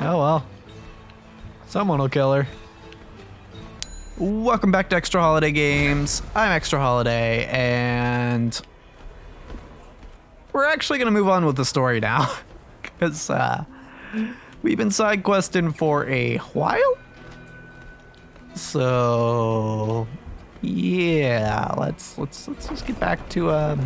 Oh well. Someone will kill her. Welcome back to Extra Holiday Games. I'm Extra Holiday, and we're actually gonna move on with the story now, because we've been side questing for a while. So yeah, let's just get back to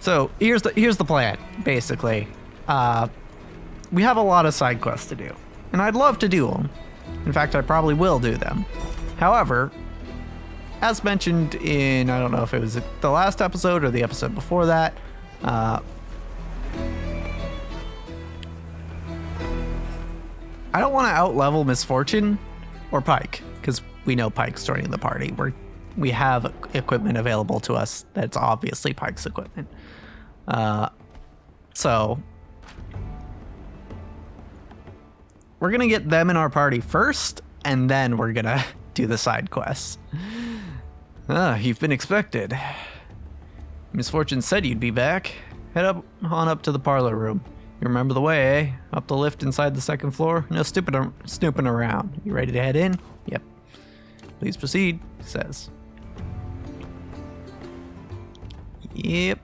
So here's the plan, basically. We have a lot of side quests to do, and I'd love to do them. In fact, I probably will do them. However, as mentioned in, I don't know if it was the last episode or the episode before that, I don't want to outlevel Misfortune or Pike, because we know Pike's joining the party. We have equipment available to us that's obviously Pike's equipment. So we're gonna get them in our party first, and then we're gonna do the side quests. You've been expected. Misfortune said you'd be back. Head on up to the parlor room. You remember the way, eh? Up the lift inside the second floor? No snooping around. You ready to head in? Yep. Please proceed, he says. Yep.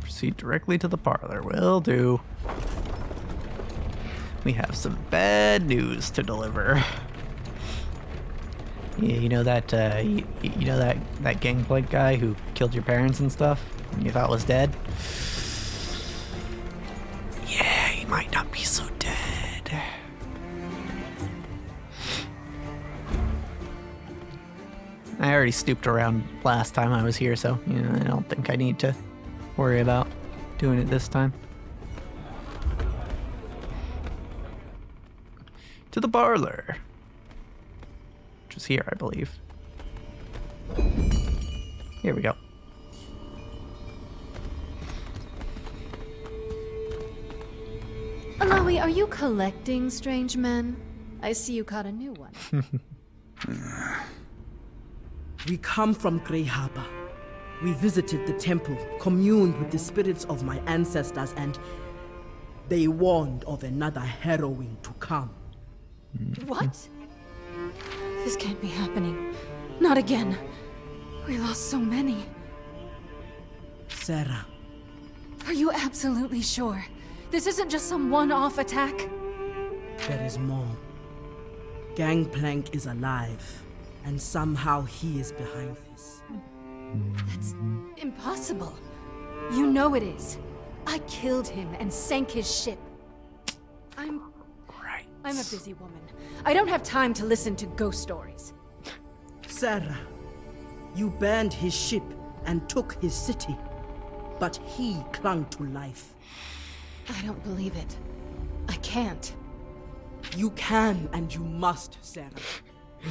Proceed directly to the parlor. Will do. We have some bad news to deliver. Yeah, you know that you know that gangplank guy who killed your parents and stuff, and you thought was dead? Yeah, he might not be so dead. I already snooped around last time I was here, so I don't think I need to worry about doing it this time. To the parlor. Which is here, I believe. Here we go. Alawi, are you collecting strange men? I see you caught a new one. We come from Grey Harbor. We visited the temple, communed with the spirits of my ancestors, and they warned of another harrowing to come. What? This can't be happening. Not again. We lost so many. Sarah. Are you absolutely sure? This isn't just some one-off attack? There is more. Gangplank is alive, and somehow he is behind this. That's impossible. You know it is. I killed him and sank his ship. I'm a busy woman. I don't have time to listen to ghost stories. Sarah, you burned his ship and took his city, but he clung to life. I don't believe it. I can't. You can and you must, Sarah.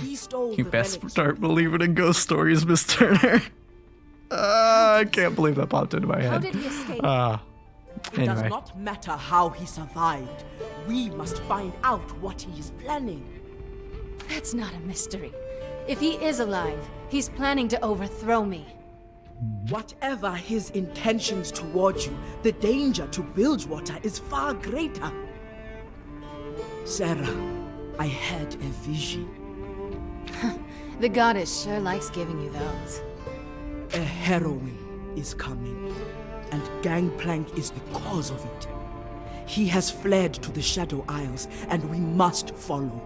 He stole You the best relics. start believing in ghost stories, Miss Turner. I can't believe that popped into my head. How did he escape? It does Anyway. not matter how he survived. We must find out what he is planning. That's not a mystery. If he is alive, he's planning to overthrow me. Whatever his intentions toward you, the danger to Bilgewater is far greater. Sarah, I had a vision. The goddess sure likes giving you those. A harrowing is coming, and Gangplank is the cause of it. He has fled to the Shadow Isles, and we must follow.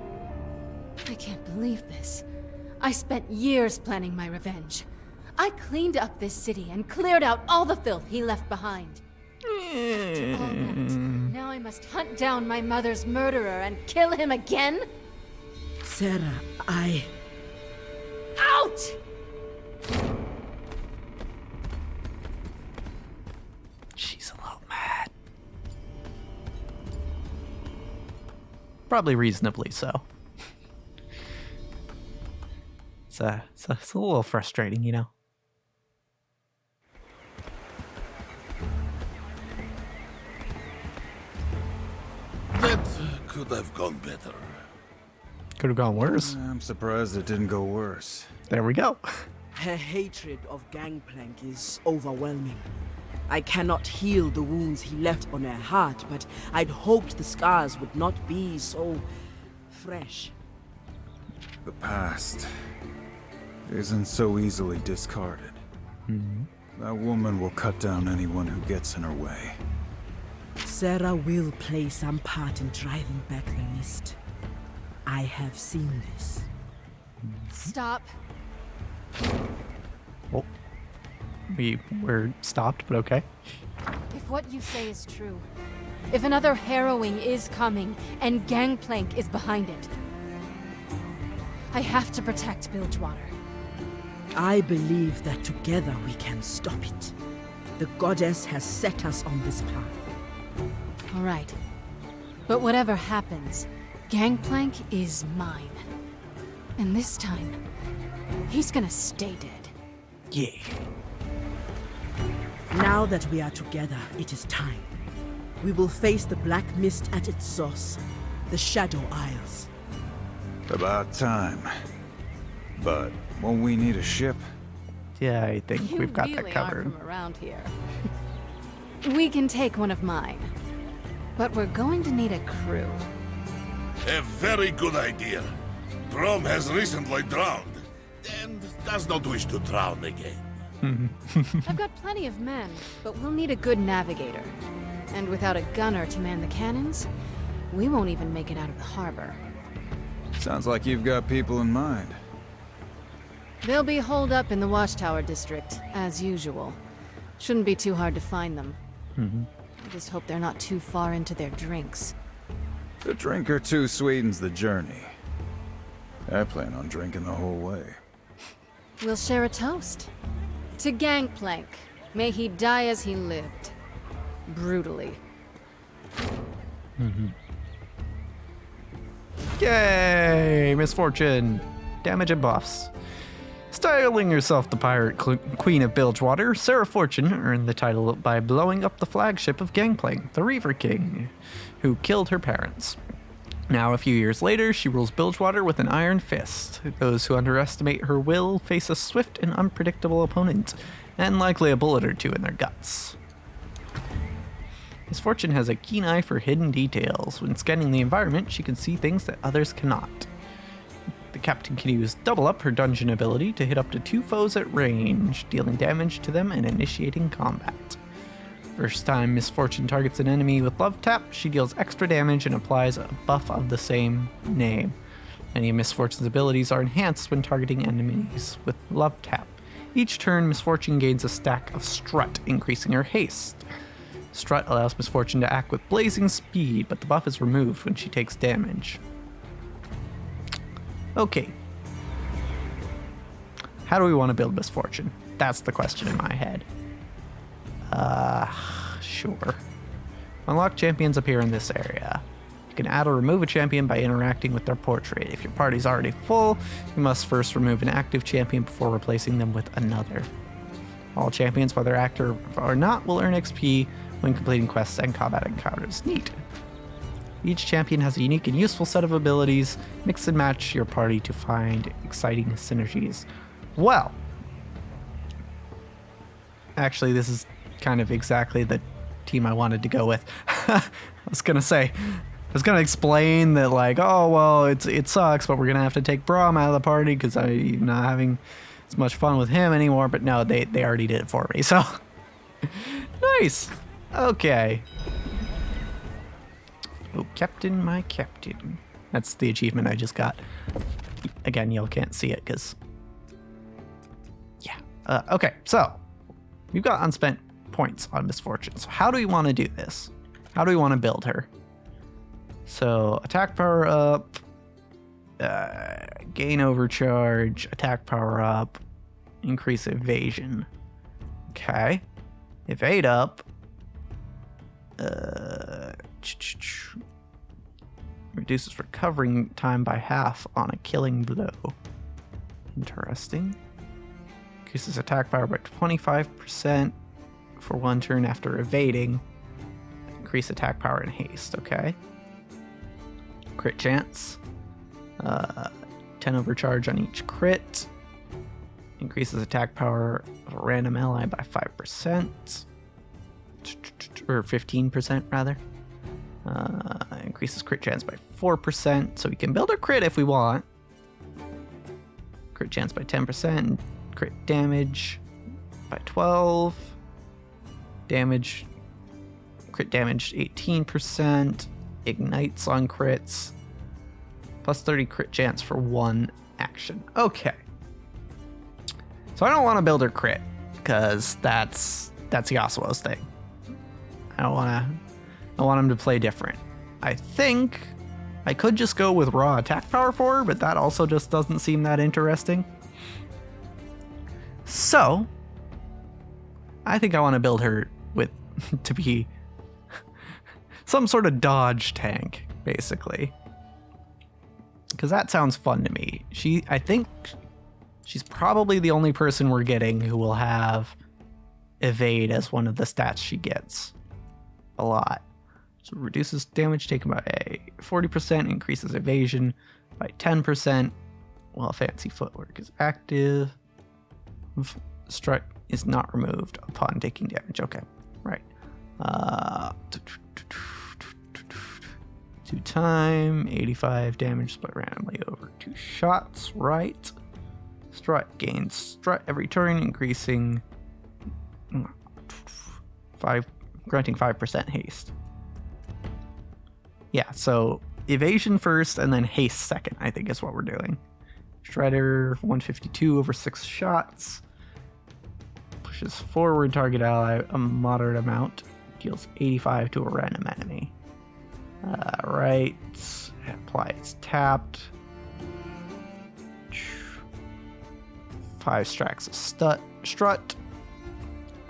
I can't believe this. I spent years planning my revenge. I cleaned up this city and cleared out all the filth he left behind. After all that, now I must hunt down my mother's murderer and kill him again? Sarah, Out! She's a little mad. Probably reasonably so. It's a little frustrating, you know? That could have gone better. Could have gone worse. I'm surprised it didn't go worse. There we go. her hatred of Gangplank is overwhelming. I cannot heal the wounds he left on her heart, but I'd hoped the scars would not be so fresh. The past isn't so easily discarded. That woman will cut down anyone who gets in her way. Sarah will play some part in driving back the mist. I have seen this. Stop. Oh. We're stopped, but okay. If what you say is true, if another harrowing is coming and Gangplank is behind it, I have to protect Bilgewater. I believe that together we can stop it. The goddess has set us on this path. All right. But whatever happens, Gangplank is mine. And this time, he's gonna stay dead. Yeah. Now that we are together, it is time. We will face the black mist at its source, the Shadow Isles. About time. But won't we need a ship? Yeah, I think we've got that really covered. aren't from around here. We can take one of mine, but we're going to need a crew. A very good idea. Grom has recently drowned, and does not wish to drown again. I've got plenty of men, but we'll need a good navigator. And without a gunner to man the cannons, we won't even make it out of the harbor. Sounds like you've got people in mind. They'll be holed up in the Watchtower district, as usual. Shouldn't be too hard to find them. I just hope they're not too far into their drinks. A drink or two sweetens the journey. I plan on drinking the whole way. We'll share a toast. To Gangplank. May he die as he lived. Brutally. Yay! Misfortune! Damage and buffs. Styling herself the pirate queen of Bilgewater, Sarah Fortune earned the title by blowing up the flagship of Gangplank, the Reaver King, who killed her parents. Now, a few years later, she rules Bilgewater with an iron fist. Those who underestimate her will face a swift and unpredictable opponent, and likely a bullet or two in their guts. Misfortune has a keen eye for hidden details. When scanning the environment, she can see things that others cannot. The captain can use Double Up, her dungeon ability, to hit up to 2 foes at range, dealing damage to them and initiating combat. First time Misfortune targets an enemy with Love Tap, she deals extra damage and applies a buff of the same name. Many of Misfortune's abilities are enhanced when targeting enemies with Love Tap. Each turn, Misfortune gains a stack of Strut, increasing her haste. Strut allows Misfortune to act with blazing speed, but the buff is removed when she takes damage. Okay. How do we want to build Misfortune? That's the question in my head. Sure. Unlock champions appear in this area. You can add or remove a champion by interacting with their portrait. If your party's already full, you must first remove an active champion before replacing them with another. All champions, whether active or not, will earn XP when completing quests and combat encounters. Neat. Each champion has a unique and useful set of abilities. Mix and match your party to find exciting synergies. Well, actually, this is kind of exactly the team I wanted to go with. I was gonna explain that, like, oh well, it sucks, but we're gonna have to take Braum out of the party because I'm not having as much fun with him anymore. But no, they already did it for me. So nice. Okay. Oh, Captain, my Captain. That's the achievement I just got. Again, y'all can't see it because, yeah. Okay, so we've got unspent points on Misfortune. So how do we want to do this? How do we want to build her? So attack power up, gain overcharge, attack power up, increase evasion. Okay. Evade up. Reduces recovering time by half on a killing blow. Interesting. Increases attack power by 25% for 1 turn after evading. Increase attack power and haste, okay. Crit chance. 10 overcharge on each crit. Increases attack power of a random ally by 5%. or 15% rather. Increases crit chance by 4%, so we can build a crit if we want. Crit chance by 10%, crit damage by 12, damage, crit damage 18%, ignites on crits, plus 30 crit chance for 1 action. Okay. So I don't want to build her crit, because that's Yasuo's thing. I want him to play different. I think I could just go with raw attack power for her, but that also just doesn't seem that interesting. So I think I want to build her with to be some sort of dodge tank, basically. Because that sounds fun to me. I think she's probably the only person we're getting who will have evade as one of the stats she gets a lot. So reduces damage taken by 40%, increases evasion by 10%, while fancy footwork is active. Strut is not removed upon taking damage. Okay, right. 2 time, 85 damage split randomly over 2 shots, right? Strut gains strut every turn, increasing 5, granting 5% haste. Yeah, so evasion first and then haste second, I think is what we're doing. Shredder 152 over 6 shots. Pushes forward target ally a moderate amount. Deals 85 to a random enemy. Right. Apply it's tapped. 5 stacks of strut.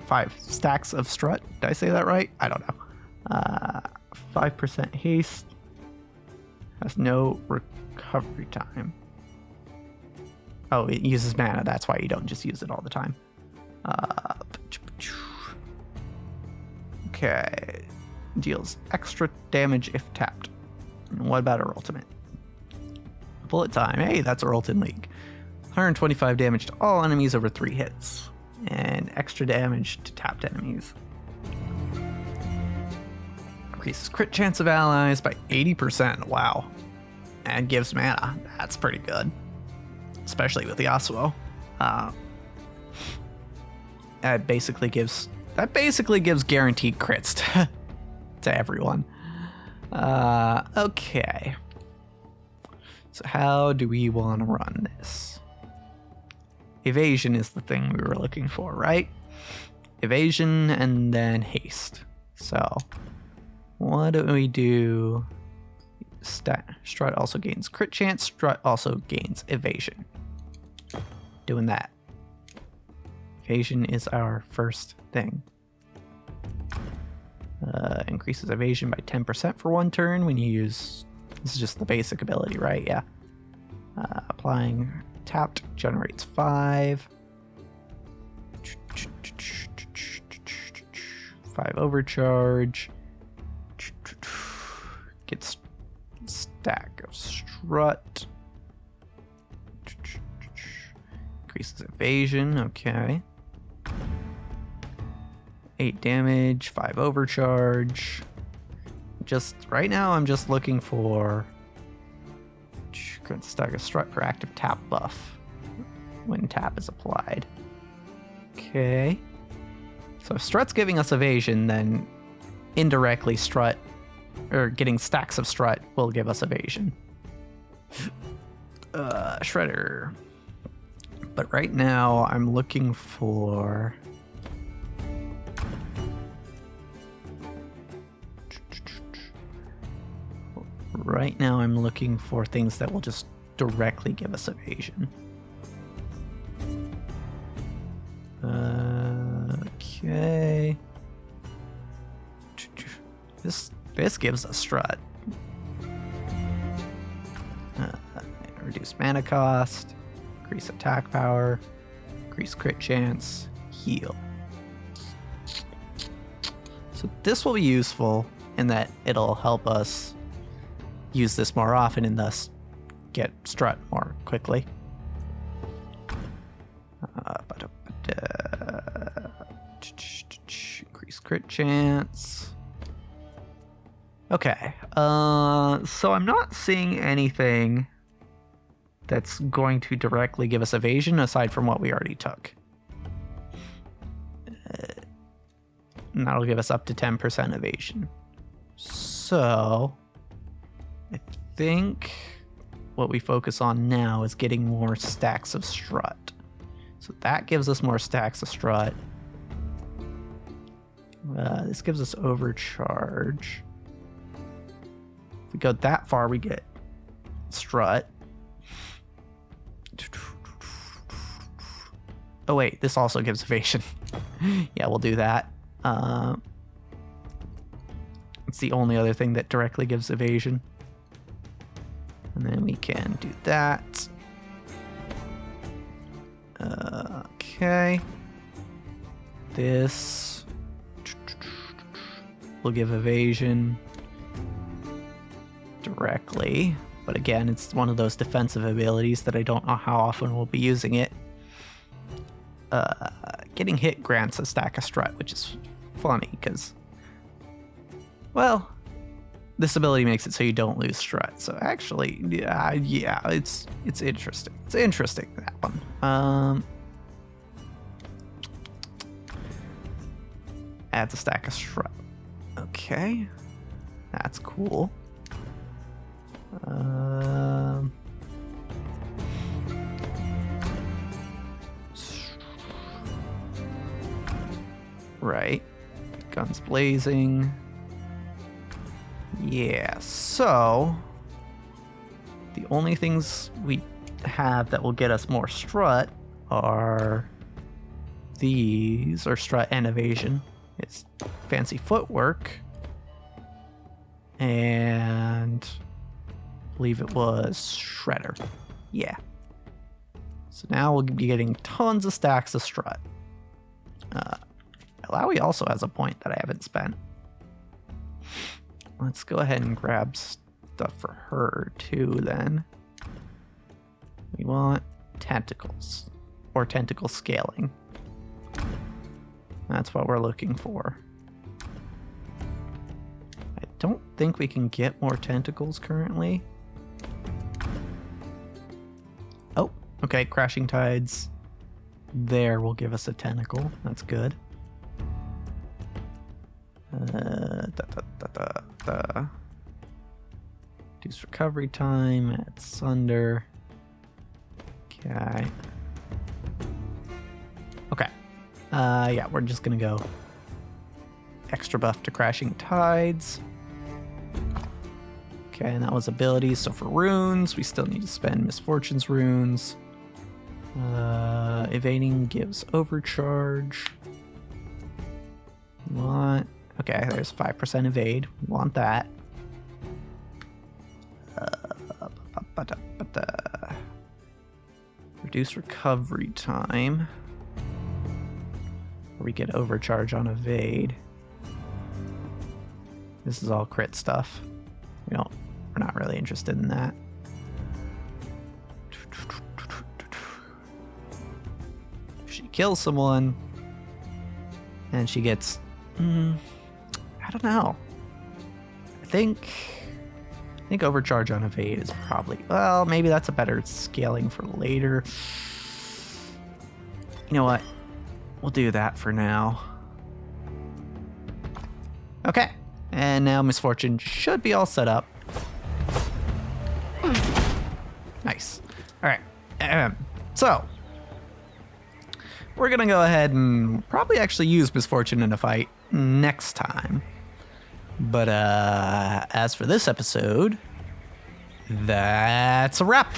5 stacks of strut. Did I say that right? I don't know. 5% haste. Has no recovery time. Oh, it uses mana. That's why you don't just use it all the time. Okay. Deals extra damage if tapped. And what about her ultimate? Bullet time. Hey, that's her ult in League. 125 damage to all enemies over 3 hits. And extra damage to tapped enemies. Increases crit chance of allies by 80%. Wow. And gives mana. That's pretty good. Especially with Yasuo. That basically gives guaranteed crits to everyone. Okay. So how do we want to run this? Evasion is the thing we were looking for, right? Evasion and then haste. So what do we do? Strut also gains crit chance. Strut also gains evasion. Doing that. Evasion is our first thing. Increases evasion by 10% for 1 turn when you use... This is just the basic ability, right? Yeah. Applying tapped generates 5. 5 overcharge. Gets stack of strut. Increases evasion, okay. 8 damage, 5 overcharge. Just right now I'm just looking for stack of strut per active tap buff when tap is applied. Okay. So if strut's giving us evasion, then indirectly strut or getting stacks of strut will give us evasion. Shredder. But right now I'm looking for things that will just directly give us evasion. Okay. This gives us strut. Reduce mana cost, increase attack power, increase crit chance, heal. So this will be useful in that it'll help us use this more often and thus get strut more quickly. Increase crit chance. Okay. So I'm not seeing anything that's going to directly give us evasion aside from what we already took. And that'll give us up to 10% evasion. So I think what we focus on now is getting more stacks of strut. So that gives us more stacks of strut. This gives us overcharge. If we go that far, we get strut. Oh wait, this also gives evasion. Yeah, we'll do that. It's the only other thing that directly gives evasion. And then we can do that. Okay. This will give evasion directly. But again, it's one of those defensive abilities that I don't know how often we'll be using it. Getting hit grants a stack of strut, which is funny because, well, this ability makes it so you don't lose strut. So actually, yeah, it's interesting. It's interesting, that one. Adds a stack of strut. Okay, that's cool. Right. Guns blazing. Yeah, so the only things we have that will get us more strut are these, or strut and evasion. It's fancy footwork. And I believe it was Shredder. Yeah. So now we'll be getting tons of stacks of strut. Alawi also has a point that I haven't spent. Let's go ahead and grab stuff for her too then. We want tentacles, or tentacle scaling. That's what we're looking for. I don't think we can get more tentacles currently. Oh, okay, crashing tides. There will give us a tentacle. That's good. Reduce recovery time at Sunder. Okay. Okay. Yeah, we're just gonna go extra buff to crashing tides. Okay, and that was abilities. So for runes, we still need to spend misfortune's runes. Evading gives overcharge. We want, okay, there's 5% evade. We want that. Reduce recovery time. We get overcharge on evade. This is all crit stuff. We're not really interested in that. If she kills someone and she gets, I don't know. I think overcharge on evade is probably, well, maybe that's a better scaling for later. You know what? We'll do that for now. Okay. And now Misfortune should be all set up. Nice. All right. So we're going to go ahead and probably actually use Misfortune in a fight next time. But as for this episode, that's a wrap.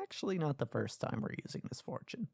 Actually, not the first time we're using misfortune.